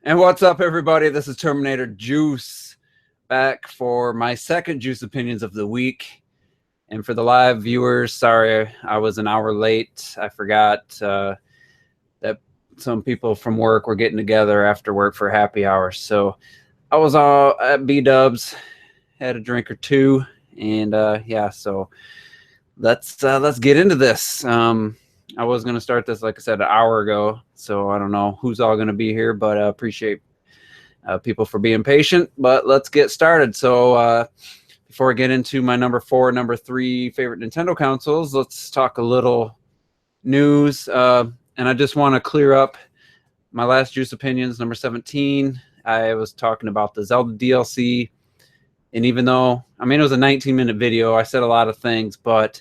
And what's up, everybody? This is Terminator Juice back for my second Juice Opinions of the week. And for the live viewers, sorry I was an hour late. I forgot that some people from work were getting together after work for happy hour. So I was all at B-Dubs, had a drink or two, and yeah, so let's get into this. I was going to start this, like I said, an hour ago, so I don't know who's all going to be here, but I appreciate people for being patient. But let's get started. So before I get into my number 4, number 3 favorite Nintendo consoles, let's talk a little news. And I just want to clear up my last Juice Opinions, number 17. I was talking about the Zelda DLC. And even though, I mean, it was a 19-minute video, I said a lot of things, but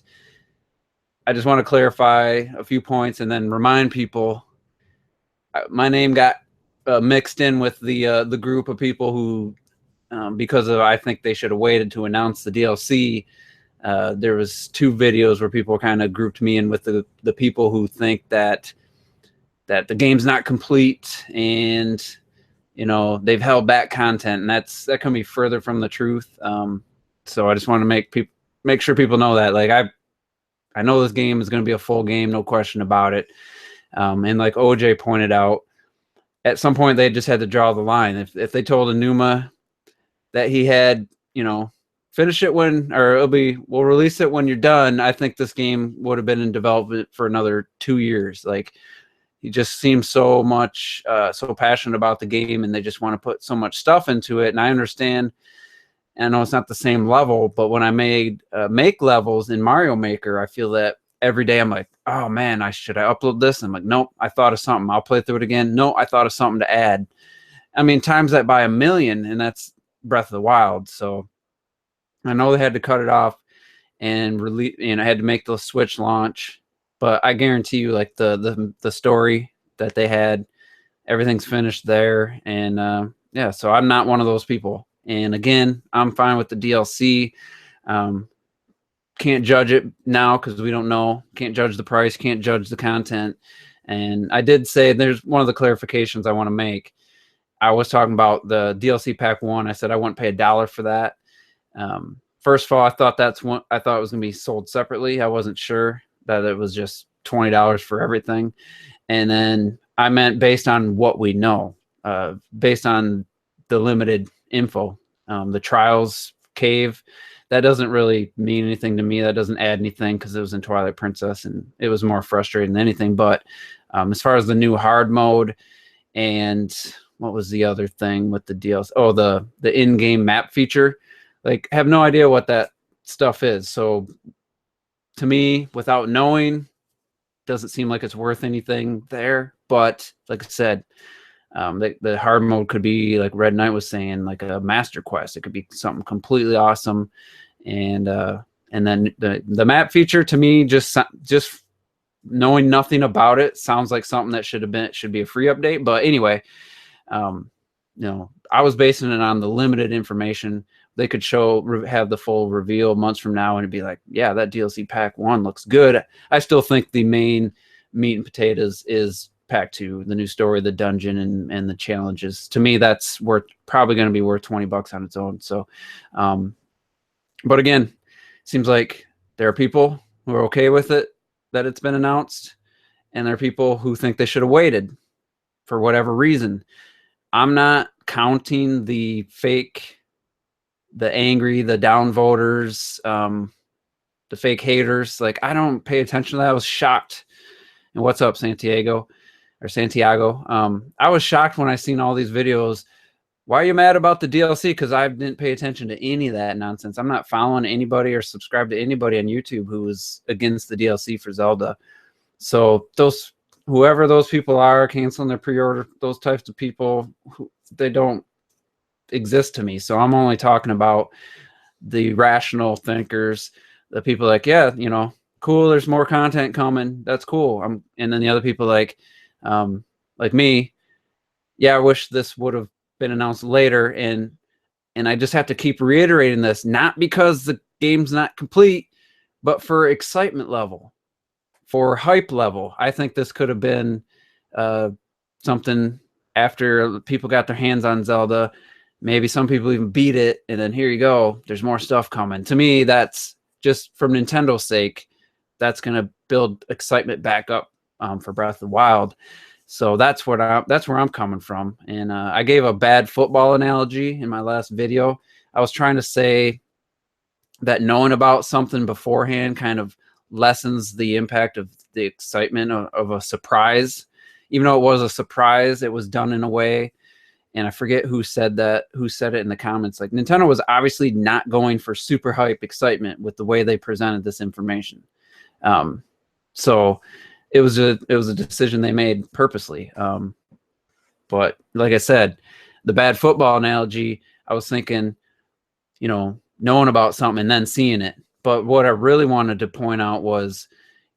I just want to clarify a few points and then remind people my name got mixed in with the group of people who, because of I think they should have waited to announce the DLC. There was 2 videos where people kind of grouped me in with the people who think that the game's not complete and they've held back content, and that can be further from the truth. So I just want to make sure people know that, like, I know this game is going to be a full game, no question about it. And like OJ pointed out, at some point they just had to draw the line. If they told Aonuma that he had, finish it we'll release it when you're done, I think this game would have been in development for another 2 years. Like, he just seems so passionate about the game, and they just want to put so much stuff into it. And I understand. I know it's not the same level, but when I make levels in Mario Maker, I feel that every day I'm like, oh man, should I upload this? And I'm like, nope, I thought of something. I'll play through it again. No, I thought of something to add. I mean, times that by 1,000,000, and that's Breath of the Wild. So I know they had to cut it off and release, I had to make the Switch launch, but I guarantee you, like, the story that they had, everything's finished there. And yeah, so I'm not one of those people. And again, I'm fine with the DLC. Can't judge it now because we don't know. Can't judge the price. Can't judge the content. And I did say, there's one of the clarifications I want to make. I was talking about the DLC Pack 1. I said I wouldn't pay $1 for that. First of all, I thought it was going to be sold separately. I wasn't sure that it was just $20 for everything. And then I meant based on what we know, based on the limited info. The Trials Cave, that doesn't really mean anything to me. That doesn't add anything because it was in Twilight Princess, and it was more frustrating than anything. But as far as the new hard mode, and what was the other thing with the DLC? Oh, the in-game map feature. Like, I have no idea what that stuff is. So to me, without knowing, doesn't seem like it's worth anything there. But like I said, the hard mode could be, like Red Knight was saying, like a master quest. It could be something completely awesome. And then the map feature, to me, just knowing nothing about it, sounds like something that should be a free update. But anyway, I was basing it on the limited information. They could have the full reveal months from now, and it'd be like, yeah, that DLC Pack 1 looks good. I still think the main meat and potatoes is Pack 2, the new story, the dungeon, and the challenges. To me, that's probably going to be worth $20 on its own. So, but again, seems like there are people who are okay with it, that it's been announced, and there are people who think they should have waited for whatever reason. I'm not counting the fake, the angry, the down voters, the fake haters. Like, I don't pay attention to that. I was shocked. And what's up, Santiago? I was shocked when I seen all these videos. Why are you mad about the DLC? Because I didn't pay attention to any of that nonsense. I'm not following anybody or subscribed to anybody on YouTube who was against the DLC for Zelda. So whoever those people are, canceling their pre-order, those types of people, they don't exist to me. So I'm only talking about the rational thinkers, the people like, yeah, cool, there's more content coming. That's cool. And then the other people like me, yeah, I wish this would have been announced later. And I just have to keep reiterating this, not because the game's not complete, but for excitement level, for hype level. I think this could have been something after people got their hands on Zelda, maybe some people even beat it, and then here you go, there's more stuff coming. To me, that's just from Nintendo's sake, that's going to build excitement back up for Breath of the Wild. So that's where I'm coming from. And I gave a bad football analogy in my last video. I was trying to say that knowing about something beforehand kind of lessens the impact of the excitement of a surprise. Even though it was a surprise, it was done in a way, and I forget who said it in the comments. Like, Nintendo was obviously not going for super hype excitement with the way they presented this information. So it was a decision they made purposely. But like I said, the bad football analogy, I was thinking, knowing about something and then seeing it. But what I really wanted to point out was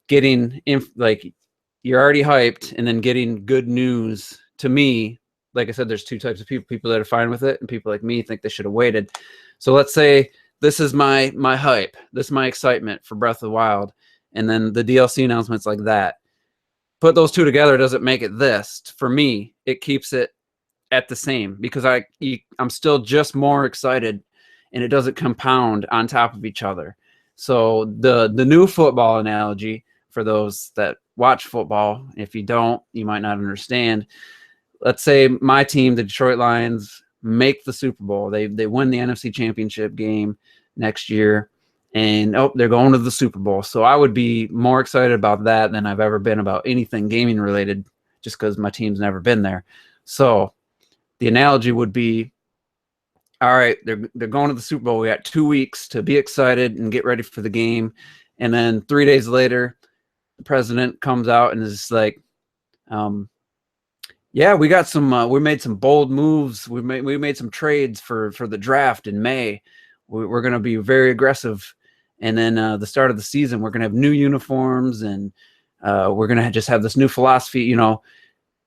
getting you're already hyped and then getting good news. To me, like I said, there's two types of people that are fine with it, and people like me think they should have waited. So let's say this is my hype, this is my excitement for Breath of the Wild, and then the DLC announcements like that. Put those two together, doesn't make it this. For me, it keeps it at the same, because I'm still just more excited, and it doesn't compound on top of each other. So the new football analogy, for those that watch football, if you don't, you might not understand. Let's say my team, the Detroit Lions, make the Super Bowl. They win the NFC Championship game next year, and they're going to the Super Bowl. So I would be more excited about that than I've ever been about anything gaming related, just because my team's never been there. So the analogy would be, all right, they're going to the Super Bowl. We got 2 weeks to be excited and get ready for the game. And then 3 days later, the president comes out and is like, yeah, we got some, we made some bold moves. We made some trades for the draft in May. We're going to be very aggressive. And then the start of the season, we're going to have new uniforms, and we're going to just have this new philosophy,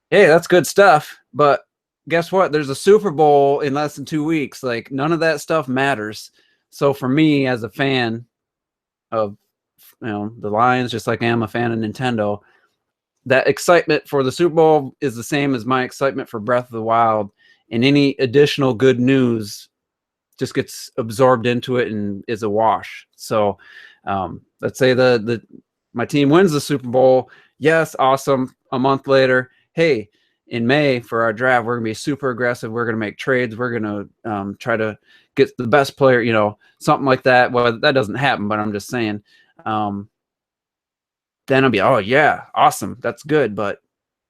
Hey, that's good stuff. But guess what? There's a Super Bowl in less than 2 weeks. Like, none of that stuff matters. So for me, as a fan of, the Lions, just like I am a fan of Nintendo, that excitement for the Super Bowl is the same as my excitement for Breath of the Wild. And any additional good news just gets absorbed into it and is a wash. So let's say my team wins the Super Bowl. Yes, awesome. A month later, hey, in May for our draft, we're going to be super aggressive. We're going to make trades. We're going to try to get the best player, something like that. Well, that doesn't happen, but I'm just saying. Then I'll be, oh, yeah, awesome. That's good. But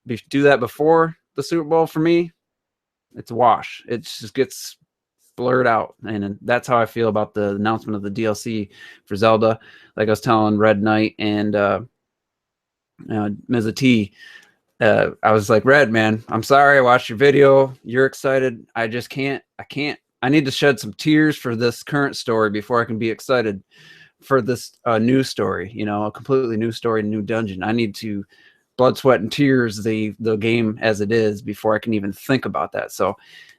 if you do that before the Super Bowl, for me, it's a wash. It just gets blurred out. And that's how I feel about the announcement of the DLC for Zelda. Like I was telling Red Knight and Ms. T, I was like, Red, man, I'm sorry. I watched your video. You're excited. I just can't. I need to shed some tears for this current story before I can be excited for this new story, a completely new story, new dungeon. I need to blood, sweat, and tears the game as it is before I can even think about that. So,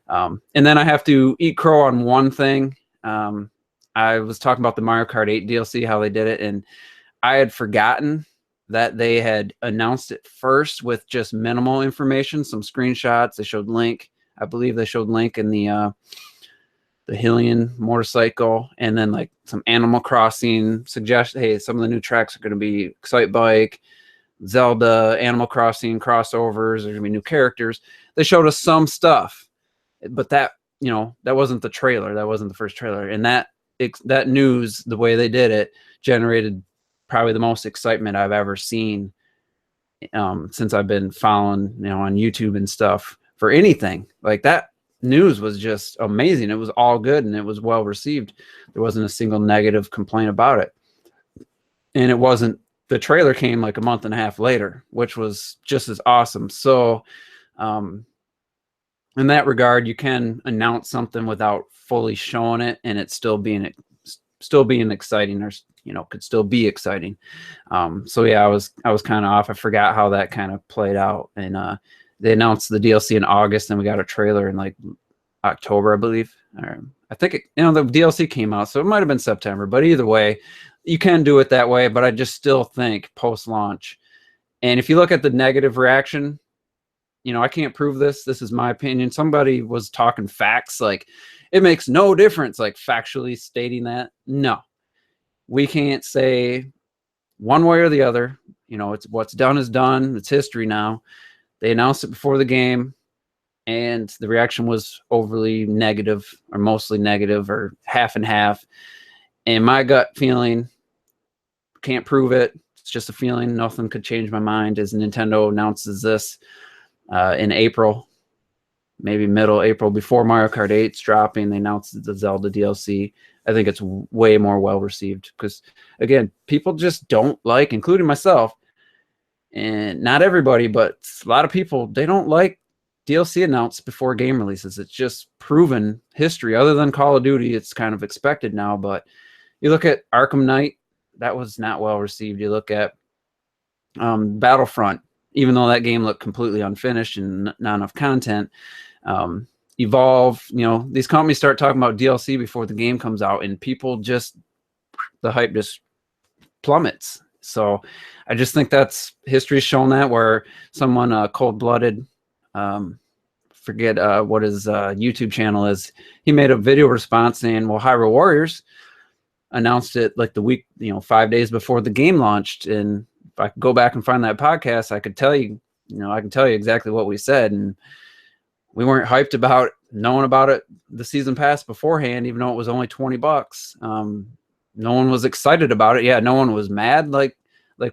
and then I have to eat crow on one thing. I was talking about the Mario Kart 8 DLC, how they did it, and I had forgotten that they had announced it first with just minimal information, some screenshots. They showed Link. I believe they showed Link in the Hylian motorcycle, and then like some Animal Crossing suggestion. Hey, some of the new tracks are going to be Excite Bike, Zelda, Animal Crossing crossovers. There's going to be new characters. They showed us some stuff, but that wasn't the trailer. That wasn't the first trailer. And that news, the way they did it, generated probably the most excitement I've ever seen since I've been following, on YouTube and stuff for anything like that. News was just amazing. It was all good, and it was well received. There wasn't a single negative complaint about it. And it wasn't, the trailer came like a month and a half later, which was just as awesome. So in that regard, you can announce something without fully showing it, and it's still being exciting, or could still be exciting. So yeah, I was kind of off. I forgot how that kind of played out. And they announced the DLC in August, and we got a trailer in like October, I believe. I think the DLC came out, so it might have been September. But either way, you can do it that way. But I just still think post-launch, and if you look at the negative reaction, I can't prove this. This is my opinion. Somebody was talking facts, like it makes no difference, like factually stating that. No, we can't say one way or the other. It's what's done is done. It's history now. They announced it before the game, and the reaction was overly negative, or mostly negative, or half and half. And my gut feeling, can't prove it, it's just a feeling, nothing could change my mind, as Nintendo announces this in April, maybe middle April, before Mario Kart 8's dropping. They announced the Zelda DLC. I think it's way more well received because, again, people just don't like, including myself, and not everybody, but a lot of people, they don't like DLC announced before game releases. It's just proven history. Other than Call of Duty, it's kind of expected now. But you look at Arkham Knight, that was not well received. You look at Battlefront, even though that game looked completely unfinished and not enough content. Evolve, these companies start talking about DLC before the game comes out, and people just, the hype just plummets. So I just think that's history's shown that, where someone cold-blooded, forget what his YouTube channel is, he made a video response saying, well, Hyrule Warriors announced it like the week, 5 days before the game launched. And if I could go back and find that podcast, I could tell you, I can tell you exactly what we said. And we weren't hyped about knowing about it, the season pass beforehand, even though it was only $20. No one was excited about it. Yeah, no one was mad like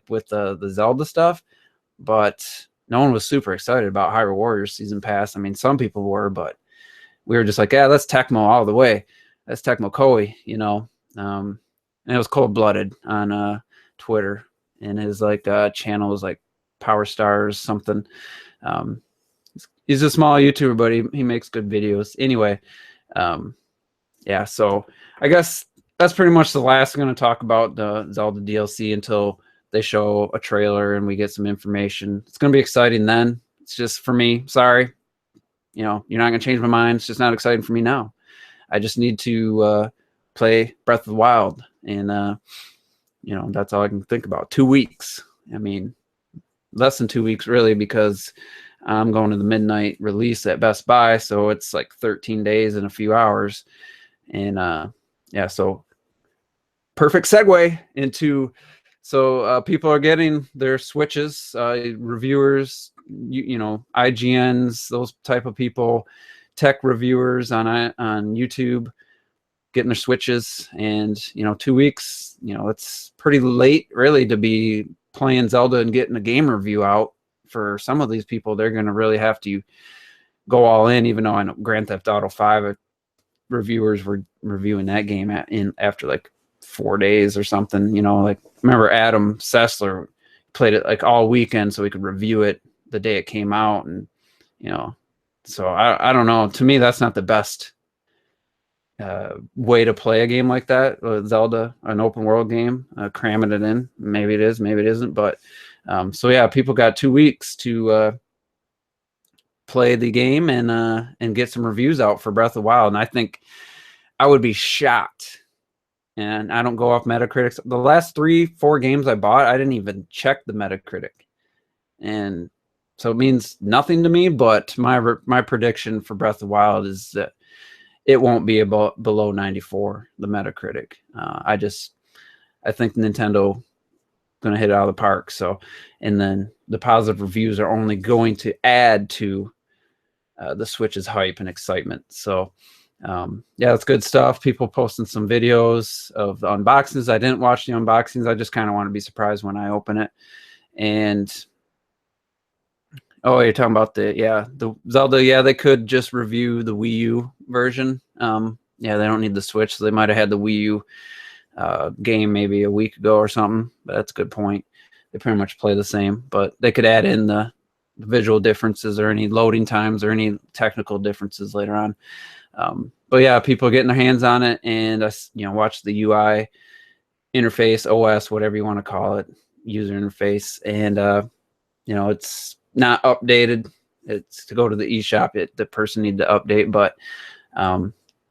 with the Zelda stuff, but no one was super excited about Hyrule Warriors season pass. I mean, some people were, but we were just like, yeah, that's Tecmo all the way. That's Tecmo Koei, and it was cold-blooded on Twitter, and his channel was like Power Stars something. He's a small YouTuber, but he makes good videos. Anyway, yeah, so I guess that's pretty much the last I'm going to talk about the Zelda DLC until they show a trailer and we get some information. It's going to be exciting then. It's just, for me, sorry, you're not going to change my mind. It's just not exciting for me now. I just need to play Breath of the Wild, and that's all I can think about. 2 weeks. I mean, less than 2 weeks really, because I'm going to the midnight release at Best Buy, so it's like 13 days and a few hours. And yeah, so perfect segue into, so people are getting their Switches, reviewers, IGNs, those type of people, tech reviewers on YouTube, getting their Switches. And 2 weeks, it's pretty late really to be playing Zelda and getting a game review out. For some of these people, they're going to really have to go all in, even though I know Grand Theft Auto 5 reviewers were reviewing that game after like 4 days or something. Remember Adam Sessler played it like all weekend so he could review it the day it came out. And so I don't know, to me that's not the best way to play a game like that, Zelda, an open world game, cramming it in. Maybe it is, maybe it isn't, but so yeah, people got 2 weeks to play the game and get some reviews out for Breath of the Wild. And I think I would be shocked, and I don't go off Metacritic. The last 3-4 games I bought, I didn't even check the Metacritic, and so it means nothing to me. But my prediction for Breath of the Wild is that it won't be below 94, the Metacritic. I think Nintendo going to hit it out of the park. So, and then the positive reviews are only going to add to the Switch's hype and excitement. So yeah, that's good stuff. People posting some videos of the unboxings. I didn't watch the unboxings. I just kind of want to be surprised when I open it. And oh, you're talking about the Zelda. Yeah, they could just review the Wii U version. Yeah, they don't need the Switch, so they might have had the Wii U game maybe a week ago or something. But that's a good point. They pretty much play the same, but they could add in the visual differences or any loading times or any technical differences later on. But yeah, people are getting their hands on it, and watch the UI interface, OS, whatever you want to call it, user interface, and it's not updated. It's to go to the eShop. The person need to update, but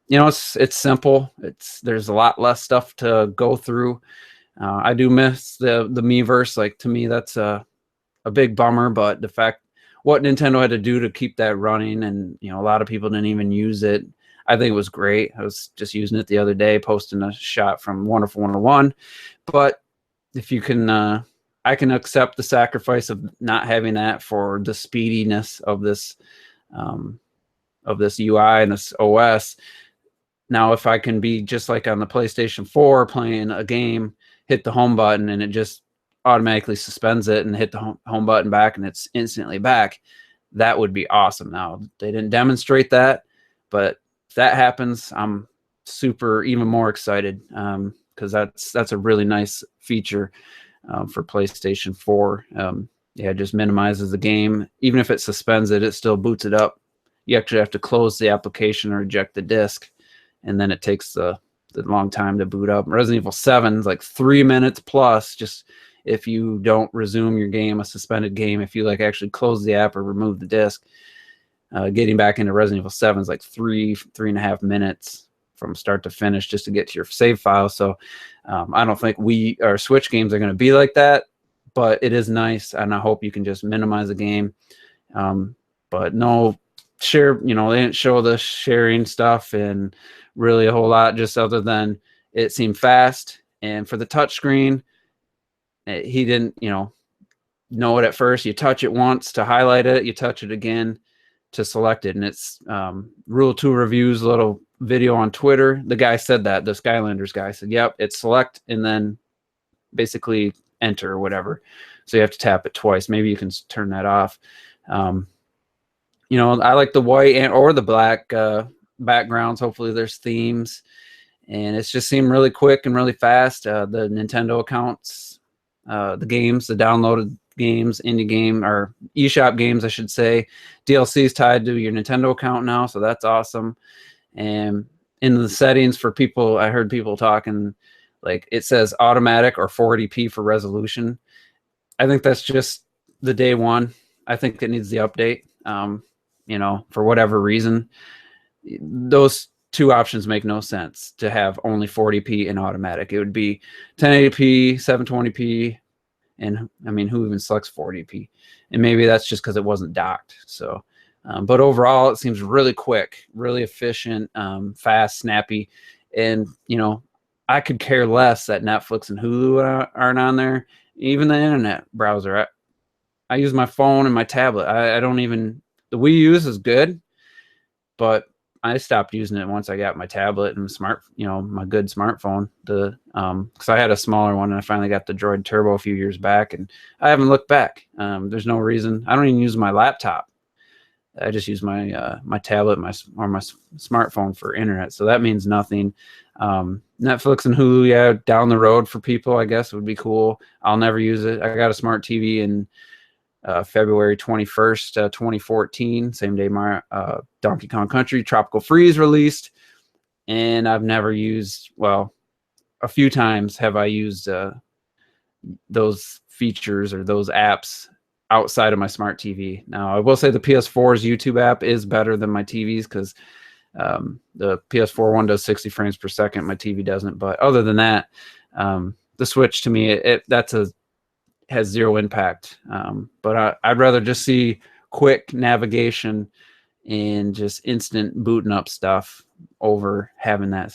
it's simple. There's a lot less stuff to go through. I do miss the Miiverse. Like, to me, that's a big bummer. But the fact what Nintendo had to do to keep that running. And, you know, a lot of people didn't even use it. I think it was great. I was just using it the other day, posting a shot from Wonderful 101. But if you can, I can accept the sacrifice of not having that for the speediness of this UI and this OS. Now, if I can be just like on the PlayStation 4 playing a game, hit the home button and it just automatically suspends it, and hit the home button back and it's instantly back, that would be awesome. Now, they didn't demonstrate that, but if that happens, I'm even more excited, because that's a really nice feature for PlayStation 4. Yeah, it just minimizes the game. Even if it suspends it, it still boots it up. You actually have to close the application or eject the disk, and then it takes the long time to boot up. Resident Evil 7 is like 3 minutes plus, just if you don't resume your game, a suspended game, if you like actually close the app or remove the disk. Getting back into Resident Evil 7 is like 3.5 minutes from start to finish just to get to your save file. So I don't think our Switch games are going to be like that, but it is nice, and I hope you can just minimize the game. But no share, they didn't show the sharing stuff and really a whole lot, just other than it seemed fast. And for the touchscreen, he didn't, know it at first. You touch it once to highlight it, you touch it again to select it. And it's Rule 2 Reviews little video on Twitter. The guy said that, the Skylanders guy said, yep, it's select and then basically enter or whatever. So you have to tap it twice. Maybe you can turn that off. I like the white or the black backgrounds. Hopefully there's themes, and it's just seemed really quick and really fast. The Nintendo accounts, the games, the downloaded games, indie game or eShop games, I should say, DLC is tied to your Nintendo account now, so that's awesome. And in the settings for people, I heard people talking like it says automatic or 480p for resolution. I think that's just the day one. I think it needs the update. For whatever reason, those two options make no sense to have only 40p and automatic. It would be 1080p, 720p, and I mean, who even selects 40p? And maybe that's just because it wasn't docked. So, but overall, it seems really quick, really efficient, fast, snappy, and I could care less that Netflix and Hulu aren't on there. Even the internet browser, I use my phone and my tablet. I don't even. The Wii U is good, but I stopped using it once I got my tablet and my good smartphone. Because I had a smaller one and I finally got the Droid Turbo a few years back, and I haven't looked back. There's no reason. I don't even use my laptop. I just use my my tablet, my smartphone for internet. So that means nothing. Netflix and Hulu, yeah, down the road for people, I guess would be cool. I'll never use it. I got a smart TV in February 21st, 2014, same day my Donkey Kong Country Tropical Freeze released, and I've never used, a few times have I used those features or those apps outside of my smart TV. Now, I will say the PS4's YouTube app is better than my TV's, because the PS4 one does 60 frames per second, my TV doesn't. But other than that, the Switch to me, has zero impact. But I'd rather just see quick navigation and just instant booting up stuff over having that,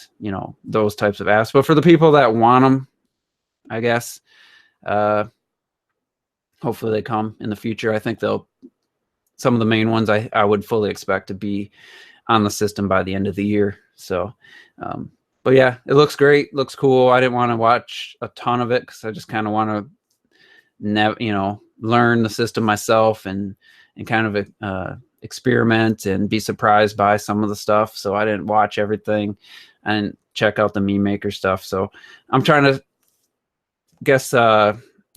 those types of apps. But for the people that want them, I guess, hopefully they come in the future. I think some of the main ones I would fully expect to be on the system by the end of the year. So, but yeah, it looks great. Looks cool. I didn't want to watch a ton of it because I just kind of want to learn the system myself and kind of experiment and be surprised by some of the stuff. So I didn't watch everything and check out the Meme Maker stuff. So I'm trying to guess,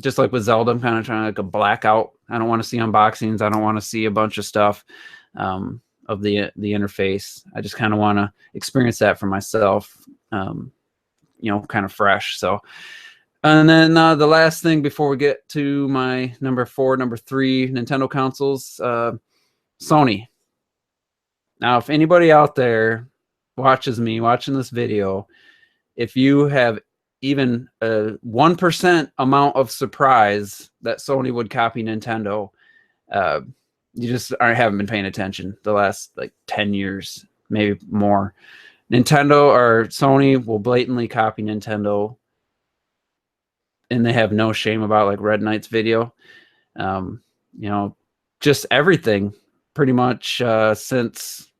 just like with Zelda, I'm kind of trying to like a blackout. I don't want to see unboxings. I don't want to see a bunch of stuff of the interface. I just kind of want to experience that for myself, kind of fresh. So. And then the last thing before we get to my number 3 Nintendo consoles, Sony. Now, if anybody out there watching this video, if you have even a 1% amount of surprise that Sony would copy Nintendo, you just haven't been paying attention the last like 10 years, maybe more. Nintendo or Sony will blatantly copy Nintendo, and they have no shame about, like Red Knight's video. You know, just everything pretty much since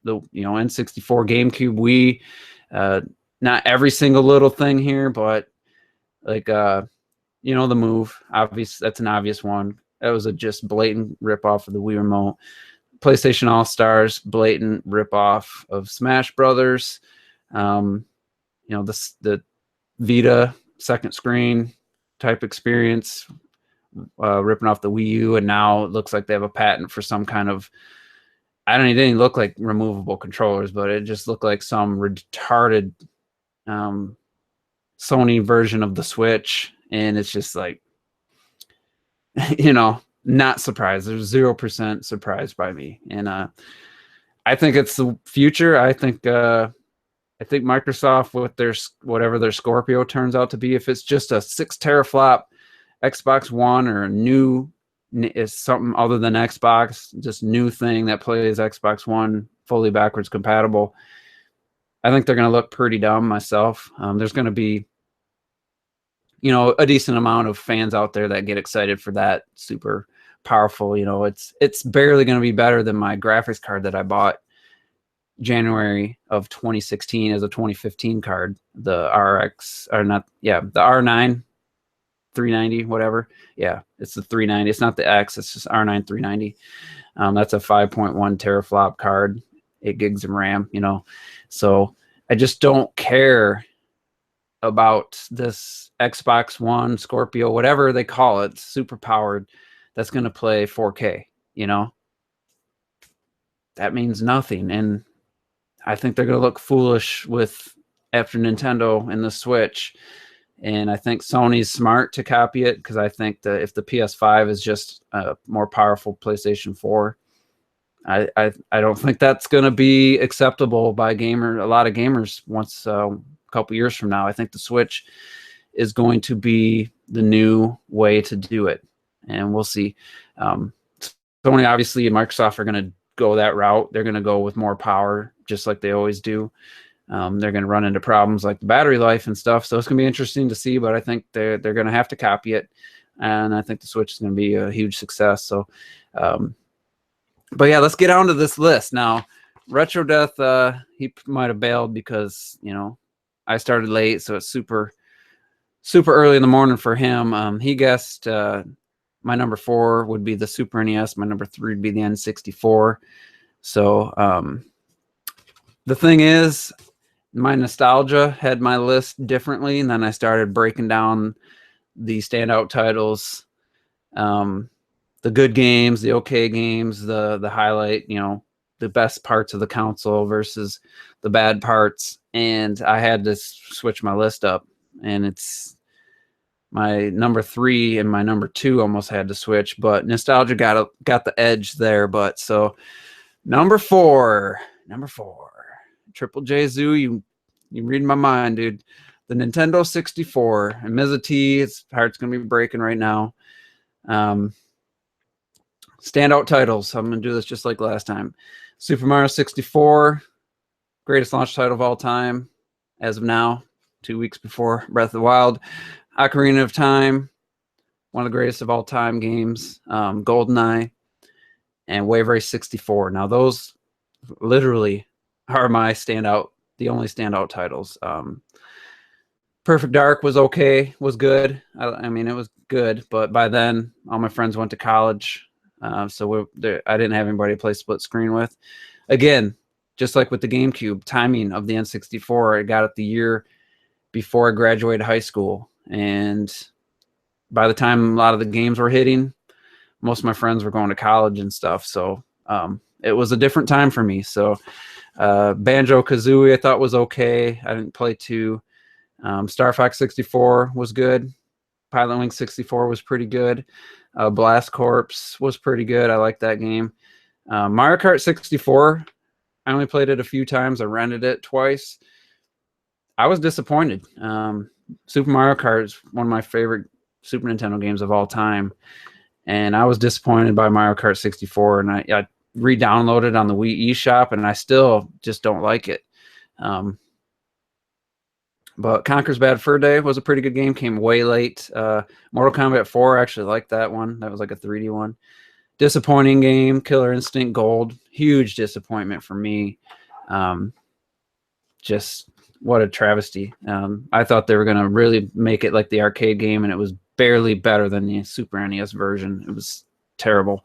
the N64, GameCube, Wii. Not every single little thing here, but like the Move, obvious, that's an obvious one. That was a just blatant rip off of the Wii remote. PlayStation All Stars, blatant rip off of Smash Brothers. The Vita second screen type experience, ripping off the Wii U, and now it looks like they have a patent for some kind of, it didn't look like removable controllers, but it just looked like some retarded Sony version of the Switch, and it's just like, not surprised. There's 0% surprised by me, and I think it's the future. I think Microsoft, with their whatever their Scorpio turns out to be, if it's just a 6 teraflop Xbox One or is something other than Xbox, just new thing that plays Xbox One fully backwards compatible, I think they're going to look pretty dumb myself. There's going to be, a decent amount of fans out there that get excited for that super powerful. It's barely going to be better than my graphics card that I bought January of 2016 as a 2015 card, the R9 390, whatever. Yeah, it's the 390. It's not the X, it's just R9 390. That's a 5.1 teraflop card, 8 gigs of RAM, So I just don't care about this Xbox One, Scorpio, whatever they call it, super powered, that's going to play 4K, That means nothing. And I think they're going to look foolish after Nintendo and the Switch. And I think Sony's smart to copy it, because I think that if the PS5 is just a more powerful PlayStation 4, I don't think that's going to be acceptable by a lot of gamers once a couple years from now. I think the Switch is going to be the new way to do it, and we'll see. Sony, obviously, and Microsoft are going to go that route. They're going to go with more power, just like they always do. They're going to run into problems like the battery life and stuff. So it's going to be interesting to see, but I think they're going to have to copy it. And I think the Switch is going to be a huge success. So, but yeah, let's get on to this list. Now, Retro Death, he might have bailed because, I started late. So it's super, super early in the morning for him. He guessed my number 4 would be the Super NES. My number 3 would be the N64. So the thing is, my nostalgia had my list differently, and then I started breaking down the standout titles, the good games, the okay games, the highlight, the best parts of the console versus the bad parts, and I had to switch my list up. And it's my number 3 and my number 2 almost had to switch, but nostalgia got the edge there. But so number 4, Triple J Zoo, you read my mind, dude. The Nintendo 64. And Ms. T, his heart's gonna be breaking right now. Standout titles. I'm gonna do this just like last time. Super Mario 64, greatest launch title of all time, as of now, 2 weeks before Breath of the Wild. Ocarina of Time, one of the greatest of all time games. GoldenEye, and Wave Race 64. Now those literally are my the only standout titles. Perfect Dark was okay, was good. I mean, it was good, but by then all my friends went to college, so I didn't have anybody to play split screen with. Again, just like with the GameCube, timing of the N64, I got it the year before I graduated high school, and by the time a lot of the games were hitting, most of my friends were going to college and stuff, so it was a different time for me. So Banjo-Kazooie I thought was okay. I didn't play 2. Star Fox 64 was good. Pilot Wing 64 was pretty good. Blast Corps was pretty good. I liked that game. Mario Kart 64, I only played it a few times. I rented it twice. I was disappointed. Super Mario Kart is one of my favorite Super Nintendo games of all time. and I was disappointed by Mario Kart 64, and I re-downloaded on the Wii eShop, and I still just don't like it. But Conker's Bad Fur Day was a pretty good game. Came way late. Mortal Kombat 4, I actually liked that one. That was like a 3D one. Disappointing game. Killer Instinct Gold. Huge disappointment for me. Just what a travesty. I thought they were going to really make it like the arcade game, and it was barely better than the Super NES version. It was terrible.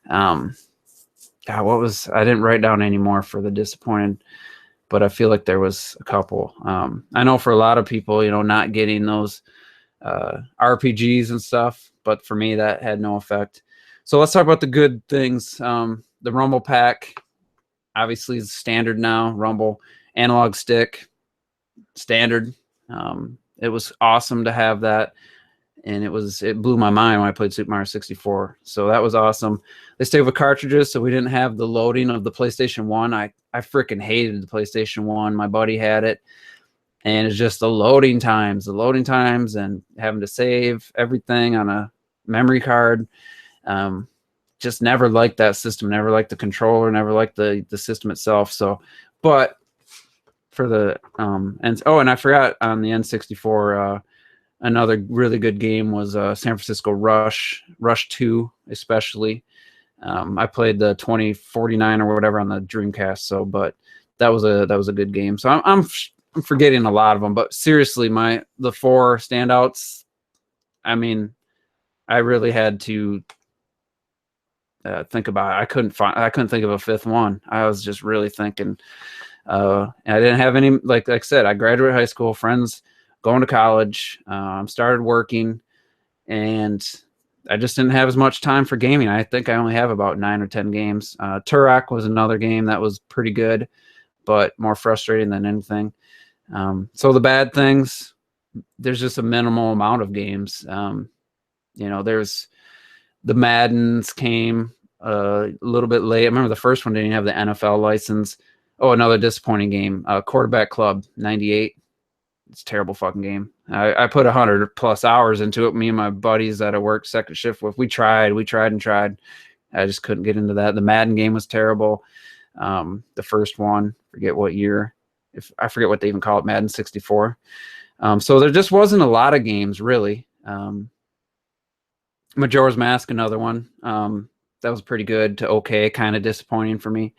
God, I didn't write down any more for the disappointed, but I feel like there was a couple. I know for a lot of people, not getting those RPGs and stuff, but for me, that had no effect. So let's talk about the good things. The Rumble Pack, obviously, is standard now. Rumble analog stick, standard. It was awesome to have that, and it blew my mind when I played Super Mario 64. So that was awesome. They stayed with cartridges, so we didn't have the loading of the PlayStation 1. I freaking hated the PlayStation 1. My buddy had it, and it's just the loading times and having to save everything on a memory card. Just never liked that system, never liked the controller, never liked the system itself. So, but for the and I forgot on the N64, another really good game was San Francisco Rush 2, especially. I played the 2049 or whatever on the Dreamcast. So, but that was a good game. So I'm forgetting a lot of them, but seriously, the 4 standouts. I mean, I really had to think about it. I couldn't think of a fifth one. I was just really thinking. I didn't have any, like I said, I graduated high school, friends going to college, started working, and I just didn't have as much time for gaming. I think I only have about 9 or 10 games. Turok was another game that was pretty good, but more frustrating than anything. So the bad things, there's just a minimal amount of games. There's the Maddens came a little bit late. I remember the first one didn't have the NFL license. Oh, another disappointing game. Quarterback Club 98. It's a terrible fucking game. I put 100+ hours into it. Me and my buddies that I worked second shift with, we tried. I just couldn't get into that. The Madden game was terrible. The first one, forget what year. I forget what they even call it, Madden 64. So there just wasn't a lot of games, really. Majora's Mask, another one. That was pretty good to okay, kind of disappointing for me.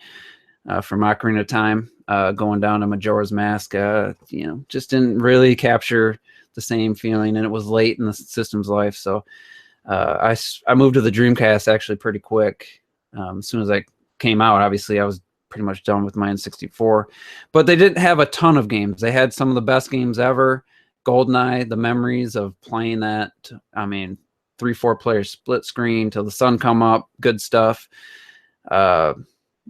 For Ocarina of Time, going down to Majora's Mask, just didn't really capture the same feeling, and it was late in the system's life. So I moved to the Dreamcast actually pretty quick. As soon as I came out, obviously I was pretty much done with my N64. But they didn't have a ton of games. They had some of the best games ever. GoldenEye, the memories of playing that. I mean, 3-4 player split screen till the sun come up. Good stuff.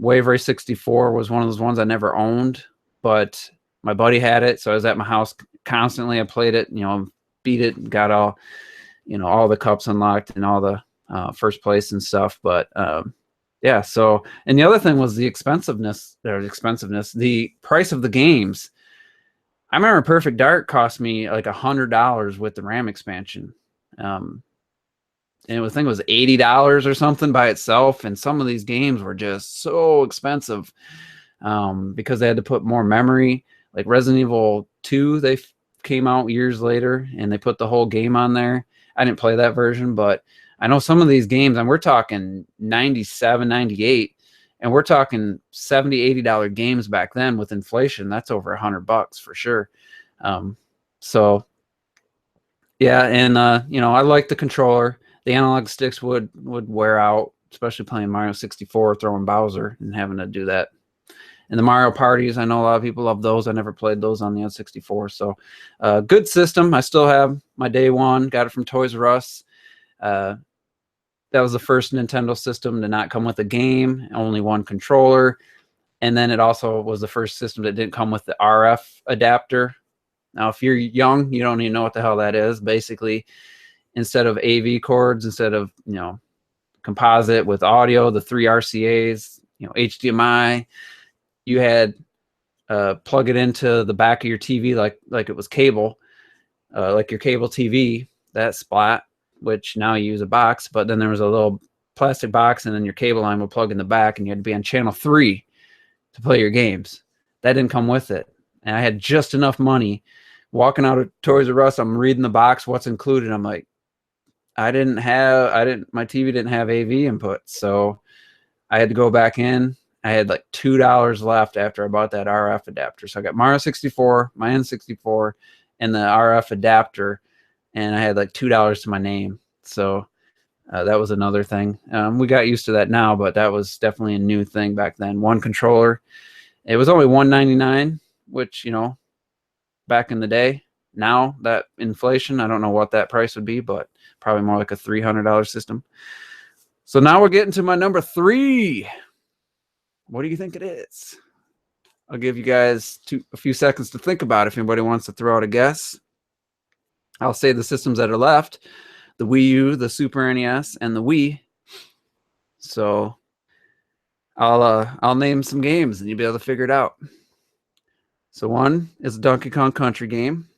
Wave Race 64 was one of those ones I never owned, but my buddy had it, so I was at my house constantly. I played it, beat it, got all the cups unlocked and all the first place and stuff. But yeah, so, and the other thing was the expensiveness, the price of the games. I remember Perfect Dark cost me like $100 with the RAM expansion. And I think it was $80 or something by itself. And some of these games were just so expensive because they had to put more memory. Like Resident Evil 2, they came out years later, and they put the whole game on there. I didn't play that version, but I know some of these games, and we're talking 97, 98, and we're talking $70, $80 games back then with inflation. That's over $100 for sure. So, yeah, and, I like the controller. The analog sticks would wear out, especially playing Mario 64, throwing Bowser and having to do that. And the Mario parties, I know a lot of people love those. I never played those on the N64. So good system. I still have my day one. Got it from Toys R Us. That was the first Nintendo system to not come with a game, only one controller. And then it also was the first system that didn't come with the RF adapter. Now, if you're young, you don't even know what the hell that is. Basically, instead of AV cords, instead of, composite with audio, the 3 RCAs, HDMI, you had plug it into the back of your TV like it was cable, like your cable TV, that splat. which now you use a box, but then there was a little plastic box, and then your cable line would plug in the back, and you had to be on channel 3 to play your games. That didn't come with it. And I had just enough money. Walking out of Toys R Us, I'm reading the box, what's included. I'm like, my TV didn't have AV input. So I had to go back in. I had like $2 left after I bought that RF adapter. So I got Mario 64, my N64, and the RF adapter. And I had like $2 to my name. So that was another thing. We got used to that now, but that was definitely a new thing back then. One controller. It was only $199, which, you know, back in the day. Now that inflation, I don't know what that price would be, but probably more like a $300 system. So now we're getting to my number 3. What do you think it is? I'll give you guys a few seconds to think about it if anybody wants to throw out a guess. I'll say the systems that are left: the Wii U, the Super NES, and the Wii. So I'll name some games and you'll be able to figure it out. So one is a Donkey Kong Country game.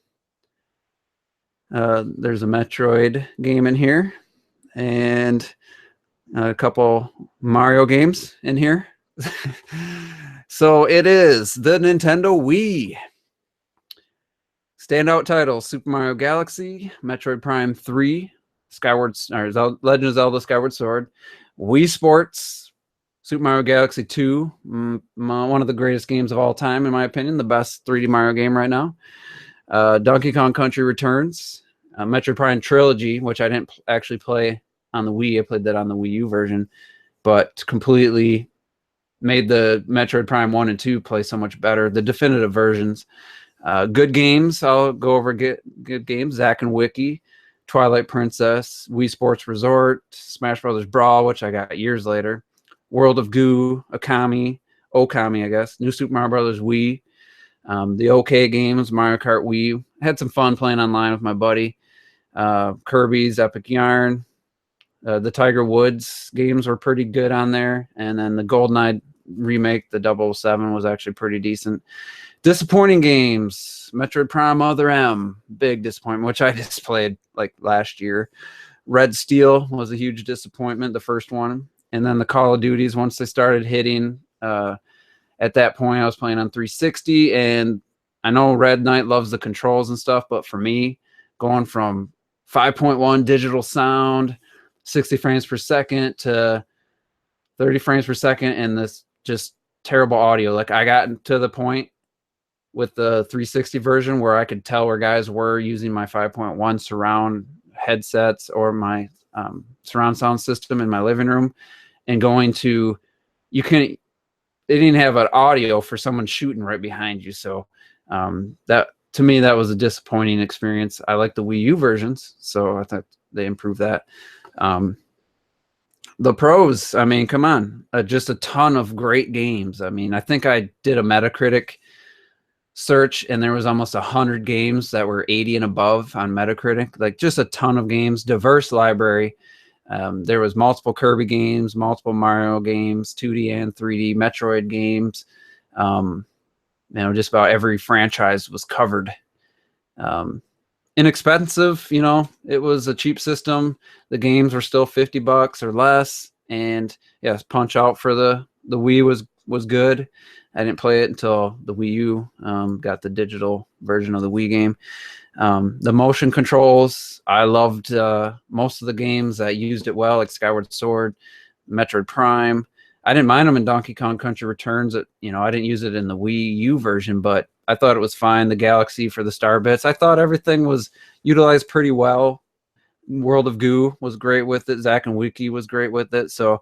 There's a Metroid game in here, and a couple Mario games in here. So it is the Nintendo Wii. Standout titles: Super Mario Galaxy, Metroid Prime 3, Legend of Zelda Skyward Sword, Wii Sports, Super Mario Galaxy 2, one of the greatest games of all time, in my opinion, the best 3D Mario game right now. Donkey Kong Country Returns, Metroid Prime Trilogy, which I didn't actually play on the Wii. I played that on the Wii U version, but completely made the Metroid Prime 1 and 2 play so much better. The definitive versions. Good games. I'll go over good games. Zack and Wiki, Twilight Princess, Wii Sports Resort, Smash Brothers Brawl, which I got years later, World of Goo, Okami, I guess, New Super Mario Brothers Wii, the OK games, Mario Kart Wii. Had some fun playing online with my buddy. Kirby's Epic Yarn. The Tiger Woods games were pretty good on there. And then the GoldenEye remake, the 007, was actually pretty decent. Disappointing games: Metroid Prime Other M, big disappointment, which I just played like last year. Red Steel was a huge disappointment, the first one. And then the Call of Duties, once they started hitting, at that point I was playing on 360, and I know Red Knight loves the controls and stuff, but for me, going from 5.1 digital sound, 60 frames per second to 30 frames per second, and this just terrible audio. Like, I got to the point with the 360 version where I could tell where guys were using my 5.1 surround headsets or my surround sound system in my living room, and going to, they didn't have an audio for someone shooting right behind you. So that, to me, that was a disappointing experience. I like the Wii U versions, so I thought they improved that. The pros, I mean, come on, just a ton of great games. I mean, I think I did a Metacritic search, and there was almost 100 games that were 80 and above on Metacritic. Like, just a ton of games, diverse library. There was multiple Kirby games, multiple Mario games, 2D and 3D, Metroid games. Just about every franchise was covered. Inexpensive, it was a cheap system. The games were still $50 or less. And yes, Punch Out for the Wii was good. I didn't play it until the Wii U got the digital version of the Wii game. The motion controls, I loved most of the games that used it well, like Skyward Sword, Metroid Prime. I didn't mind them in Donkey Kong Country Returns. I didn't use it in the Wii U version, but I thought it was fine. The Galaxy for the Star Bits, I thought everything was utilized pretty well. World of Goo was great with it. Zack and Wiki was great with it. So,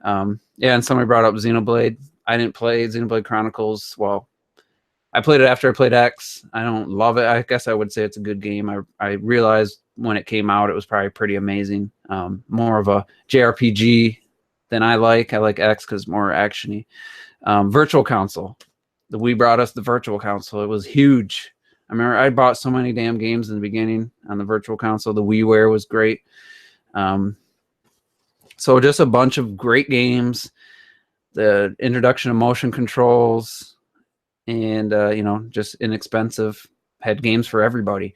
and somebody brought up Xenoblade. I didn't play Xenoblade Chronicles. Well, I played it after I played X. I don't love it. I guess I would say it's a good game. I realized when it came out, it was probably pretty amazing. More of a JRPG than I like. I like X because it's more action-y. Virtual Console. The Wii brought us the Virtual Console. It was huge. I remember I bought so many damn games in the beginning on the Virtual Console. The WiiWare was great. So just a bunch of great games. The introduction of motion controls, and just inexpensive. Had games for everybody.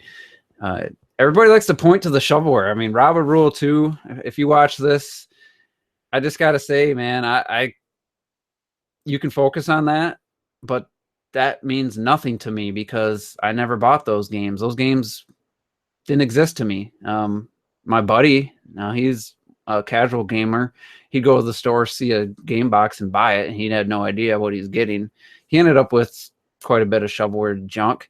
everybody likes to point to the shovelware. I mean, Robert Rule 2, if you watch this, I just got to say, man, you can focus on that, but that means nothing to me because I never bought those games. Those games didn't exist to me. My buddy, now he's a casual gamer. He'd go to the store, see a game box and buy it, and he had no idea what he's getting. He ended up with quite a bit of shovelware junk,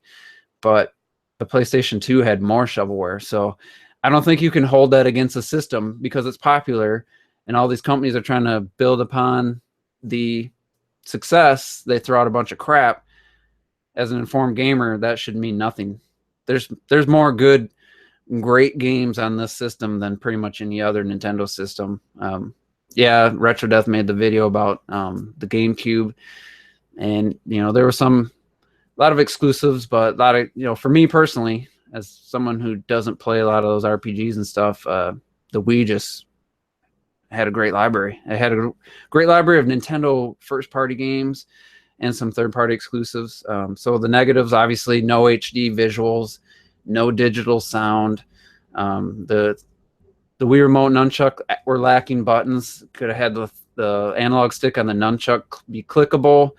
but the PlayStation 2 had more shovelware. So I don't think you can hold that against the system because it's popular and all these companies are trying to build upon the success. They throw out a bunch of crap. As an informed gamer, that should mean nothing. There's more good, great games on this system than pretty much any other Nintendo system. Yeah, Retro Death made the video about the GameCube, and there was a lot of exclusives, but a lot of for me personally, as someone who doesn't play a lot of those RPGs and stuff, the Wii just had a great library. It had a great library of Nintendo first-party games and some third-party exclusives. So the negatives, obviously, no HD visuals, no digital sound. The Wii Remote nunchuck were lacking buttons. Could have had the analog stick on the nunchuck be clickable.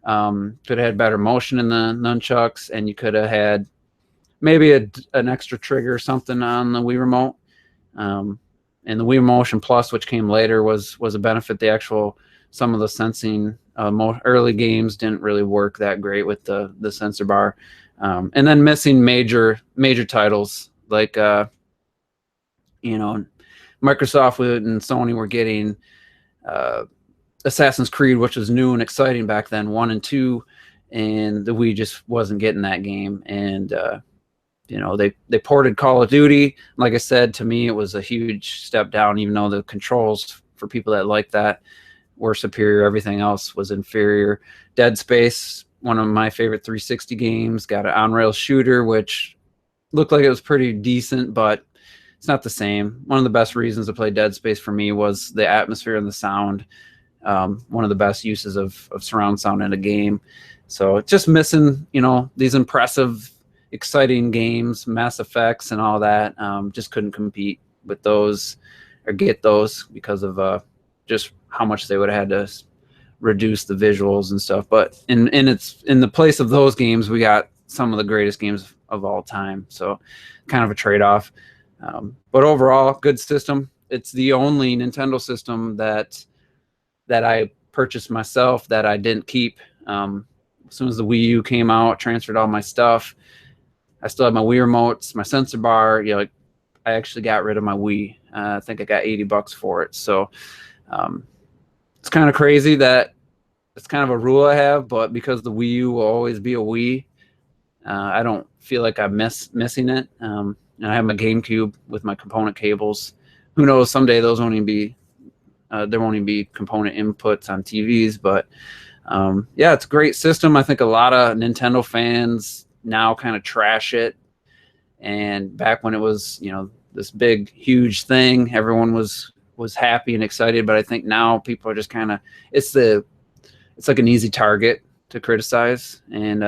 Could have had better motion in the nunchucks, and you could have had maybe an extra trigger or something on the Wii Remote. And the Wii Motion Plus, which came later, was a benefit. Some of the sensing early games didn't really work that great with the sensor bar. And then missing major titles like Microsoft and Sony were getting Assassin's Creed, which was new and exciting back then, 1 and 2, and the Wii just wasn't getting that game. And they ported Call of Duty. Like I said, to me, it was a huge step down, even though the controls for people that like that were superior. Everything else was inferior. Dead Space, one of my favorite 360 games, got an on-rail shooter, which looked like it was pretty decent, but it's not the same. One of the best reasons to play Dead Space for me was the atmosphere and the sound. One of the best uses of surround sound in a game. So just missing, these impressive, exciting games, Mass Effects and all that. Just couldn't compete with those or get those because of just how much they would have had to reduce the visuals and stuff. But in the place of those games, we got some of the greatest games of all time. So kind of a trade-off. But overall, good system. It's the only Nintendo system that I purchased myself that I didn't keep. As soon as the Wii U came out, transferred all my stuff. I still have my Wii remotes, my sensor bar. I actually got rid of my Wii. I think I got $80 for it. So it's kind of crazy that it's kind of a rule I have, but because the Wii U will always be a Wii, I don't feel like I'm missing it. And I have my GameCube with my component cables. Who knows? Someday those won't even be. There won't even be component inputs on TVs, but yeah, it's a great system. I think a lot of Nintendo fans now kind of trash it. And back when it was, this big, huge thing, everyone was happy and excited. But I think now people are just kind of, it's like an easy target to criticize. And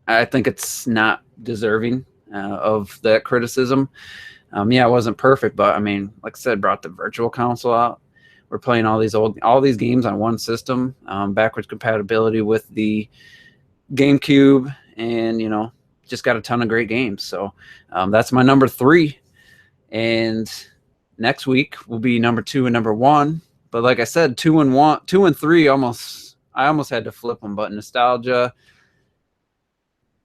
I think it's not deserving of that criticism. Yeah, it wasn't perfect, but I mean, like I said, brought the Virtual Console out. We're playing all these games on one system, backwards compatibility with the GameCube, and just got a ton of great games. So that's my number 3, and next week will be number 2 and number 1. But like I said, 2 and 3 I almost had to flip them, but nostalgia,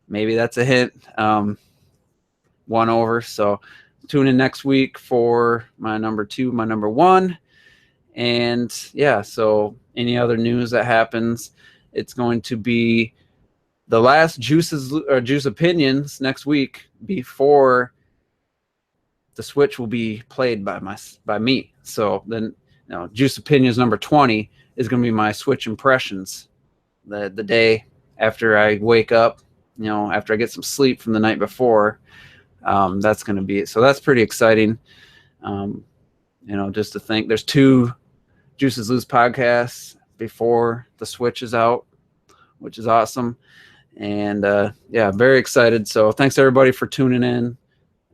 maybe that's a hint. 1 over. So tune in next week for my number 2, my number 1. And yeah, so any other news that happens, it's going to be the last Juice Opinions next week before the Switch will be played by me. So then, Juice Opinions number 20 is going to be my Switch impressions. The day after I wake up, after I get some sleep from the night before. That's going to be it. So that's pretty exciting. Just to think there's 2 Juices Loose podcasts before the Switch is out, which is awesome. And yeah, very excited. So thanks everybody for tuning in.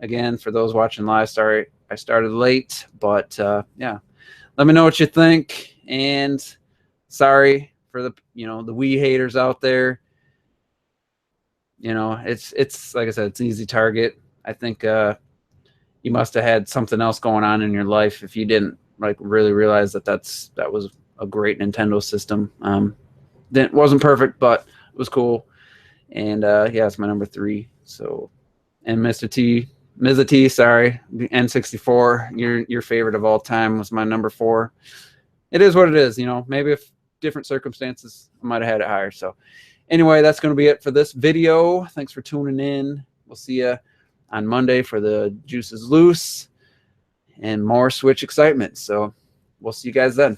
Again, for those watching live, sorry I started late, but yeah, let me know what you think. And sorry for the the Wii haters out there. It's like I said, it's an easy target. I think you must have had something else going on in your life if you didn't like really realize that was a great Nintendo system. Wasn't perfect, but it was cool. And yeah, it's my number 3. So, and Mr. T, sorry, N64, your favorite of all time, was my number 4. It is what it is, maybe if different circumstances, I might have had it higher. So anyway, that's going to be it for this video. Thanks for tuning in. We'll see you on Monday for the Juices Loose and more Switch excitement. So we'll see you guys then.